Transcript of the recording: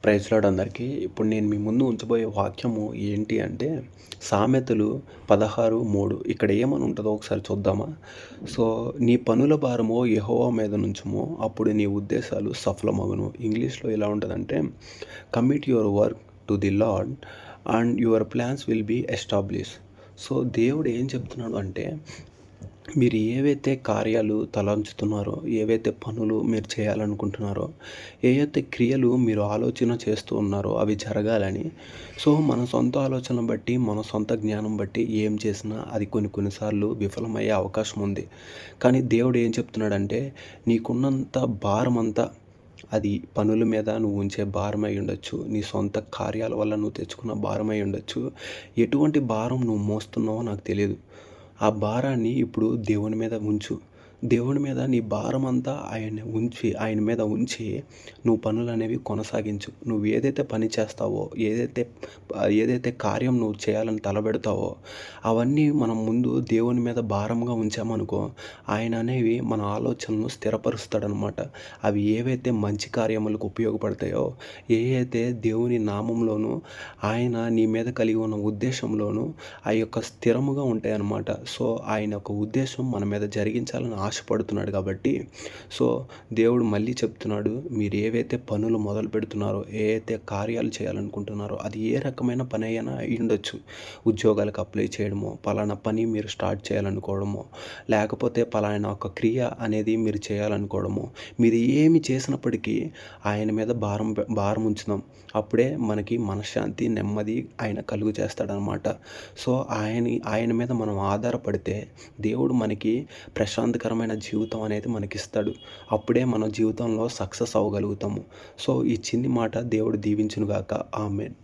Praise lord అందరికీ. ఇప్పుడు నేను మీ ముందు ఉంచబోయే వాక్యము ఏంటి అంటే, సామెతలు 16:3 ఇక్కడ ఏమని ఉంటదో ఒకసారి చూద్దామా? సో, నీ పనుల భారము యెహోవా మీద నుంచుము, అప్పుడు నీ ఉద్దేశాలు సఫలమగును. ఇంగ్లీష్‌లో ఎలా ఉంటదంటే, commit your work to the Lord and your plans will be establish. So, దేవుడు ఏం చెప్తున్నాడు అంటే, మీరు ఏవైతే కార్యాలు తలంచుతున్నారో, ఏవైతే పనులు మీరు చేయాలనుకుంటున్నారో, ఏవైతే క్రియలు మీరు ఆలోచన చేస్తూ ఉన్నారో అవి జరగాలని. సో, మన సొంత ఆలోచనలు బట్టి, మన సొంత జ్ఞానం బట్టి ఏం చేసినా అది కొన్ని సార్లు విఫలమయ్యే అవకాశం ఉంది. కానీ దేవుడు ఏం చెప్తున్నాడంటే, నీకున్నంత భారమంతా అది పనుల మీద నువ్వు ఉంచే భారమై ఉండొచ్చు. నీ సొంత కార్యాల వల్ల నువ్వు తెచ్చుకున్న భారమై ఉండొచ్చు. ఎటువంటి భారం నువ్వు మోస్తున్నావో నాకు తెలీదు. ఆ భారాన్ని ఇప్పుడు దేవుని మీద ఉంచు. దేవుని మీద నీ భారమంతా ఆయన మీద ఉంచి నువ్వు పనులనేవి కొనసాగించు. నువ్వు ఏదైతే పని చేస్తావో, ఏదైతే కార్యం నువ్వు చేయాలని తలపెడతావో, అవన్నీ మనం ముందు దేవుని మీద భారంగా ఉంచామనుకో, ఆయన అనేవి మన ఆలోచనలను స్థిరపరుస్తాడనమాట. అవి ఏవైతే మంచి కార్యములకు ఉపయోగపడతాయో, ఏవైతే దేవుని నామంలోనూ, ఆయన నీ మీద కలిగి ఉన్న ఉద్దేశంలోనూ ఆ యొక్క స్థిరముగా ఉంటాయన్నమాట. సో, ఆయన యొక్క ఉద్దేశం మన మీద జరిగించాలని ఆశపడుతున్నాడు కాబట్టి, సో, దేవుడు మళ్ళీ చెప్తున్నాడు, మీరు ఏవైతే పనులు మొదలు పెడుతున్నారో, ఏవైతే కార్యాలు చేయాలనుకుంటున్నారో, అది ఏ రకమైన పని అయినా అయ్యుండొచ్చు. ఉద్యోగాలకు అప్లై చేయడమో, పలానా పని మీరు స్టార్ట్ చేయాలనుకోవడమో, లేకపోతే పలానా ఒక క్రియ అనేది మీరు చేయాలనుకోవడమో, మీరు ఏమి చేసినప్పటికీ ఆయన మీద భారం ఉంచుదాం. అప్పుడే మనకి మనశ్శాంతి, నెమ్మది ఆయన కలుగు చేస్తాడనమాట. సో, ఆయన మీద మనం ఆధారపడితే దేవుడు మనకి ప్రశాంతకరమైన జీవితం అనేది మనకిస్తాడు. అప్పుడే మన జీవితంలో సక్సెస్ అవ్వగలుగుతాము. సో, ఈ చిన్ని మాట దేవుడు దీవించునుగాక. ఆమేన్.